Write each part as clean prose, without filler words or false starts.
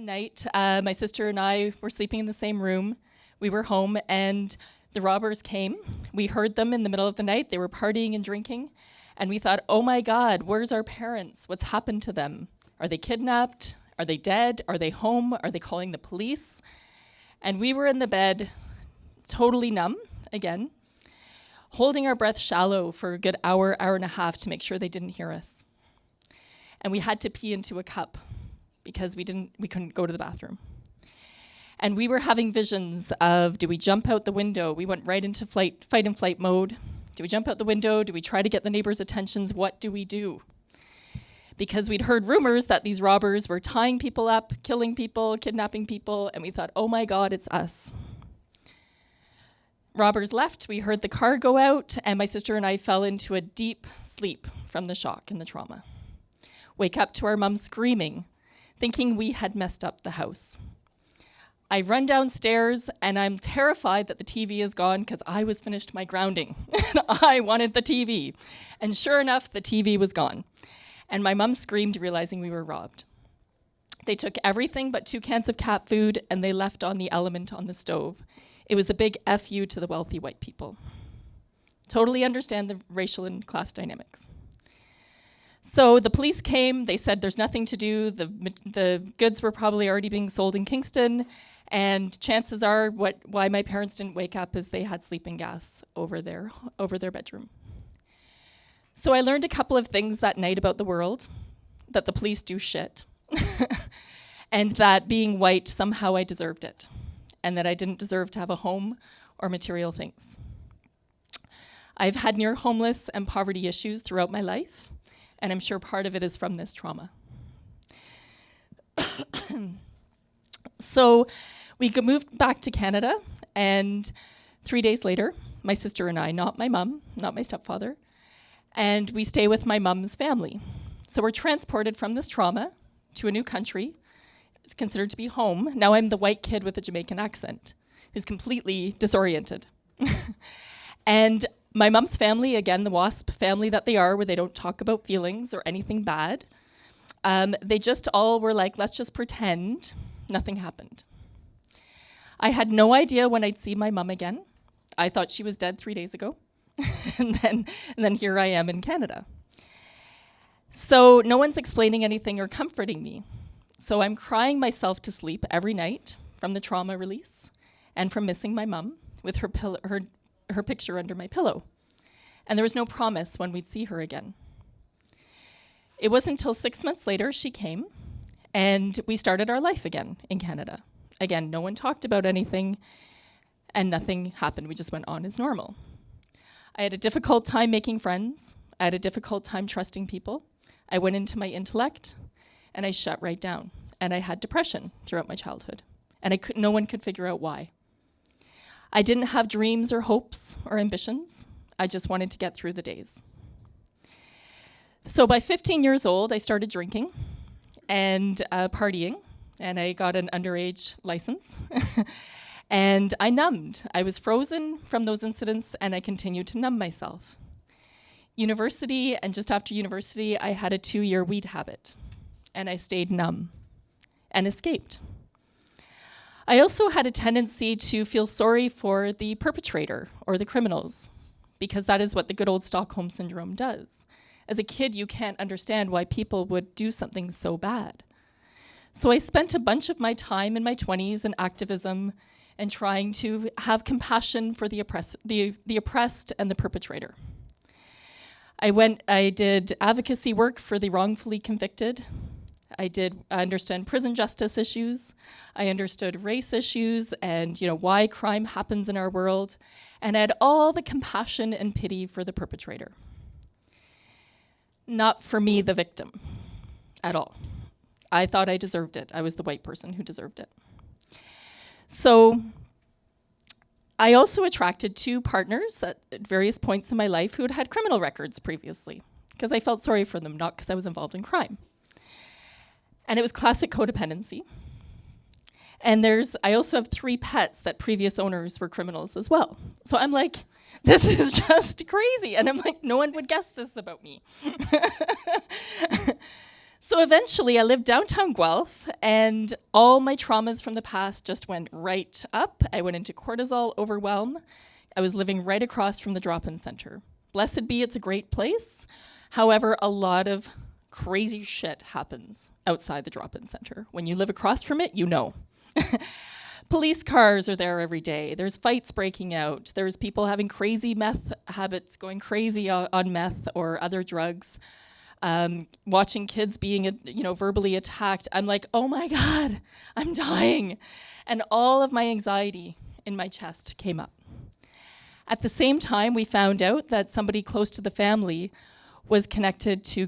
One night, my sister and I were sleeping in the same room. We were home, and the robbers came. We heard them in the middle of the night. They were partying and drinking, and we thought, oh my God, where's our parents? What's happened to them? Are they kidnapped? Are they dead? Are they home? Are they calling the police? And we were in the bed, totally numb, again, holding our breath shallow for a good hour, hour and a half to make sure they didn't hear us. And we had to pee into a cup because we couldn't go to the bathroom. And we were having visions of, do we jump out the window? We went right into fight and flight mode. Do we jump out the window? Do we try to get the neighbors' attentions? What do we do? Because we'd heard rumors that these robbers were tying people up, killing people, kidnapping people, and we thought, oh my God, it's us. Robbers left, we heard the car go out, and my sister and I fell into a deep sleep from the shock and the trauma. Wake up to our mom screaming, thinking we had messed up the house. I run downstairs, and I'm terrified that the TV is gone because I was finished my grounding. I wanted the TV. And sure enough, the TV was gone. And my mom screamed, realizing we were robbed. They took everything but 2 cans of cat food, and they left on the element on the stove. It was a big FU to the wealthy white people. Totally understand the racial and class dynamics. So the police came, they said there's nothing to do, the goods were probably already being sold in Kingston, and chances are why my parents didn't wake up is they had sleeping gas over their bedroom. So I learned a couple of things that night about the world, that the police do shit, and that being white, somehow I deserved it, and that I didn't deserve to have a home or material things. I've had near homeless and poverty issues throughout my life, and I'm sure part of it is from this trauma. So we moved back to Canada, and 3 days later, my sister and I, not my mom, not my stepfather, and we stay with my mom's family. So we're transported from this trauma to a new country. It's considered to be home. Now I'm the white kid with a Jamaican accent who's completely disoriented. And my mom's family, again, the WASP family that they are, where they don't talk about feelings or anything bad, they just all were like, let's just pretend nothing happened. I had no idea when I'd see my mom again. I thought she was dead 3 days ago. and then here I am in Canada. So no one's explaining anything or comforting me. So I'm crying myself to sleep every night from the trauma release and from missing my mom with her picture under my pillow. And there was no promise when we'd see her again. It wasn't until 6 months later she came, and we started our life again in Canada. Again, no one talked about anything, and nothing happened. We just went on as normal. I had a difficult time making friends. I had a difficult time trusting people. I went into my intellect, and I shut right down. And I had depression throughout my childhood, and no one could figure out why. I didn't have dreams or hopes or ambitions. I just wanted to get through the days. So by 15 years old, I started drinking and partying, and I got an underage license. And I numbed. I was frozen from those incidents, and I continued to numb myself. University, and just after university, I had a 2-year weed habit, and I stayed numb and escaped. I also had a tendency to feel sorry for the perpetrator or the criminals, because that is what the good old Stockholm Syndrome does. As a kid, you can't understand why people would do something so bad. So I spent a bunch of my time in my 20s in activism and trying to have compassion for the oppressed and the perpetrator. I did advocacy work for the wrongfully convicted. I understand prison justice issues. I understood race issues and why crime happens in our world. And I had all the compassion and pity for the perpetrator. Not for me, the victim, at all. I thought I deserved it. I was the white person who deserved it. So I also attracted 2 partners at various points in my life who had had criminal records previously, because I felt sorry for them, not because I was involved in crime. And it was classic codependency. And I also have 3 pets that previous owners were criminals as well. So I'm like, this is just crazy. And I'm like, no one would guess this about me. So eventually I lived downtown Guelph, and all my traumas from the past just went right up. I went into cortisol overwhelm. I was living right across from the drop-in center. Blessed be, it's a great place. However, a lot of crazy shit happens outside the drop-in center. When you live across from it, you know. Police cars are there every day. There's fights breaking out. There's people having crazy meth habits, going crazy on meth or other drugs. Watching kids being, verbally attacked. I'm like, oh my God, I'm dying. And all of my anxiety in my chest came up. At the same time, we found out that somebody close to the family was connected to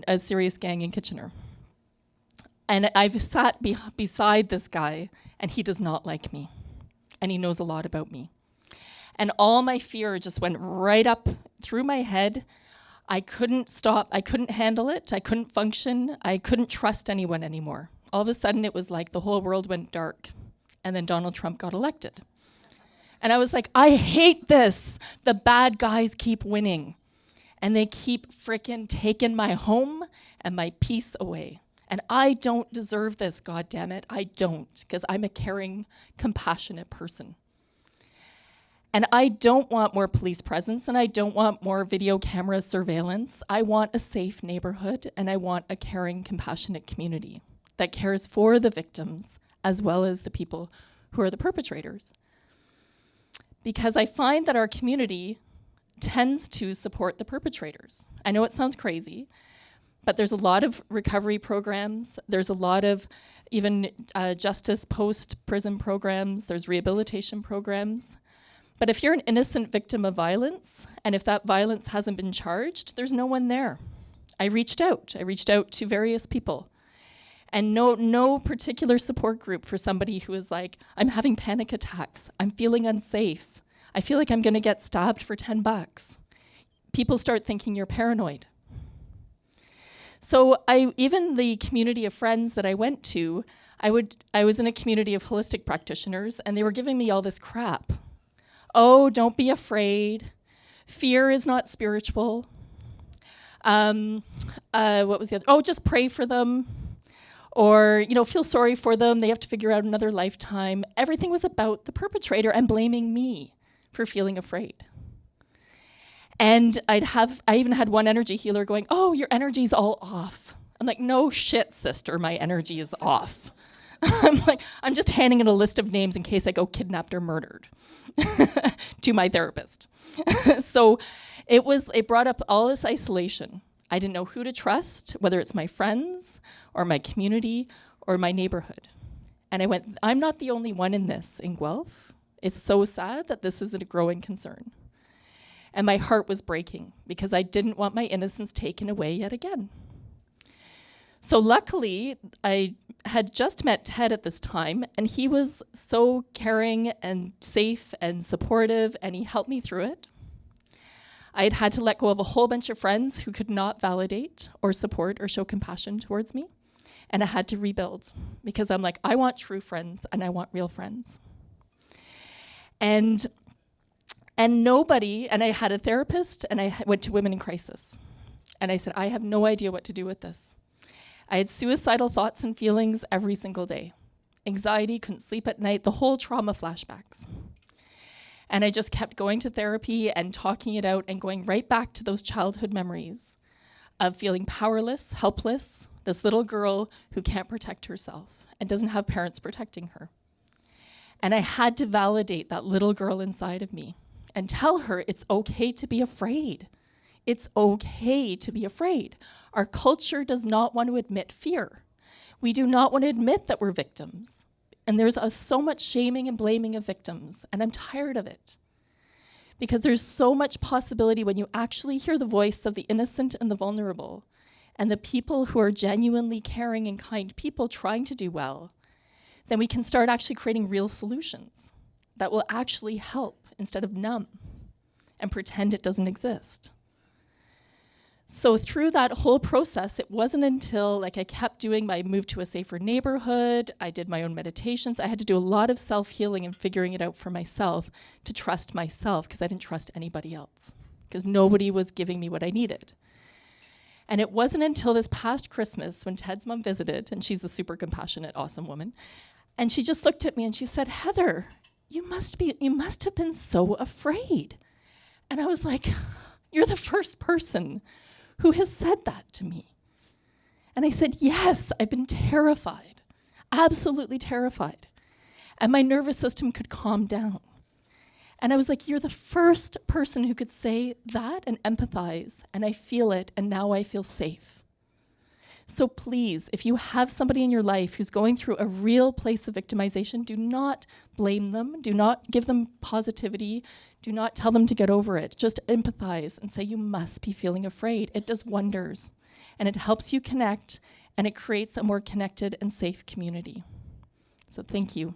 a serious gang in Kitchener. And I've sat beside this guy, and he does not like me. And he knows a lot about me. And all my fear just went right up through my head. I couldn't stop. I couldn't handle it. I couldn't function. I couldn't trust anyone anymore. All of a sudden, it was like the whole world went dark. And then Donald Trump got elected. And I was like, I hate this. The bad guys keep winning. And they keep frickin' taking my home and my peace away. And I don't deserve this, God damn it. I don't, because I'm a caring, compassionate person. And I don't want more police presence, and I don't want more video camera surveillance. I want a safe neighborhood, and I want a caring, compassionate community that cares for the victims as well as the people who are the perpetrators. Because I find that our community tends to support the perpetrators. I know it sounds crazy, but there's a lot of recovery programs. There's a lot of even justice post-prison programs. There's rehabilitation programs. But if you're an innocent victim of violence, and if that violence hasn't been charged, there's no one there. I reached out to various people. And no particular support group for somebody who is like, I'm having panic attacks. I'm feeling unsafe. I feel like I'm gonna get stabbed for $10. People start thinking you're paranoid. So even the community of friends that I went to, I was in a community of holistic practitioners, and they were giving me all this crap. Oh, don't be afraid. Fear is not spiritual. What was the other? Oh, just pray for them. Or, feel sorry for them. They have to figure out another lifetime. Everything was about the perpetrator and blaming me for feeling afraid. And I even had one energy healer going, oh, your energy's all off. I'm like, no shit, sister, my energy is off. I'm just handing in a list of names in case I go kidnapped or murdered to my therapist. So it brought up all this isolation. I didn't know who to trust, whether it's my friends or my community or my neighborhood. And I went, I'm not the only one in this in Guelph. It's so sad that this is a growing concern. And my heart was breaking because I didn't want my innocence taken away yet again. So luckily, I had just met Ted at this time, and he was so caring and safe and supportive, and he helped me through it. I had to let go of a whole bunch of friends who could not validate or support or show compassion towards me, and I had to rebuild because I'm like, I want true friends, and I want real friends. And I had a therapist, and I went to Women in Crisis. And I said, I have no idea what to do with this. I had suicidal thoughts and feelings every single day. Anxiety, couldn't sleep at night, the whole trauma flashbacks. And I just kept going to therapy and talking it out and going right back to those childhood memories of feeling powerless, helpless, this little girl who can't protect herself and doesn't have parents protecting her. And I had to validate that little girl inside of me and tell her it's okay to be afraid. It's okay to be afraid. Our culture does not want to admit fear. We do not want to admit that we're victims. And there's so much shaming and blaming of victims, and I'm tired of it. Because there's so much possibility when you actually hear the voice of the innocent and the vulnerable, and the people who are genuinely caring and kind people trying to do well, then we can start actually creating real solutions that will actually help instead of numb and pretend it doesn't exist. So through that whole process, it wasn't until I kept doing my move to a safer neighborhood, I did my own meditations, I had to do a lot of self-healing and figuring it out for myself to trust myself because I didn't trust anybody else because nobody was giving me what I needed. And it wasn't until this past Christmas when Ted's mom visited, and she's a super compassionate, awesome woman, and she just looked at me and she said, Heather, you must have been so afraid. And I was like, you're the first person who has said that to me. And I said, yes, I've been terrified, absolutely terrified. And my nervous system could calm down. And I was like, you're the first person who could say that and empathize, and I feel it, and now I feel safe. So please, if you have somebody in your life who's going through a real place of victimization, do not blame them, do not give them positivity, do not tell them to get over it. Just empathize and say, you must be feeling afraid. It does wonders, and it helps you connect, and it creates a more connected and safe community. So thank you.